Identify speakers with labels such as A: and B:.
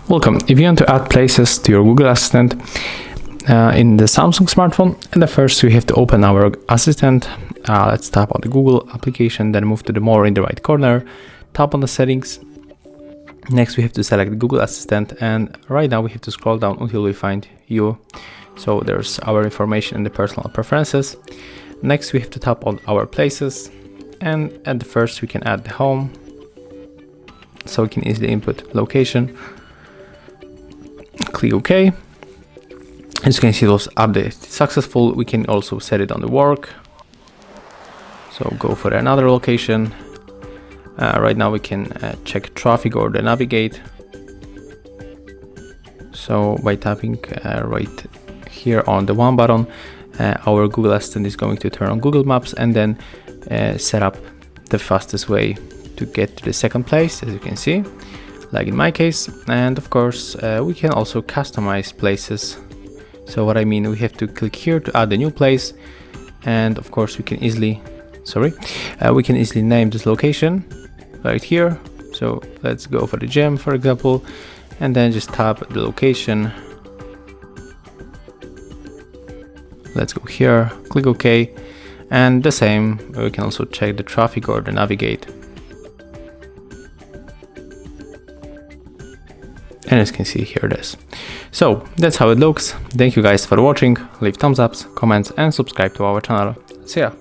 A: Welcome. If you want to add places to your Google Assistant in the Samsung smartphone, and the first we have to open our Assistant. Let's tap on the Google application, then move to the More in the right corner, tap on the settings. Next we have to select the Google Assistant, and right now we have to scroll down until we find you. So there's our information in the personal preferences. Next we have to tap on our places, and at the first we can add the home, so we can easily input location. Click OK. As you can see, those updates successful. We can also set it on the work, so go for another location. Right now we can check traffic or the navigate, so by tapping right here on the one button, our Google Assistant is going to turn on Google Maps and then set up the fastest way to get to the second place, as you can see, like in my case. And of course we can also customize places. So what I mean, we have to click here to add a new place, and of course we can easily name this location right here. So let's go for the gym, for example, and then just tap the location. Let's go here, click OK, and the same, we can also check the traffic or the navigate. And as you can see, here it is. So that's how it looks. Thank you guys for watching. Leave thumbs ups, comments, and subscribe to our channel. See ya.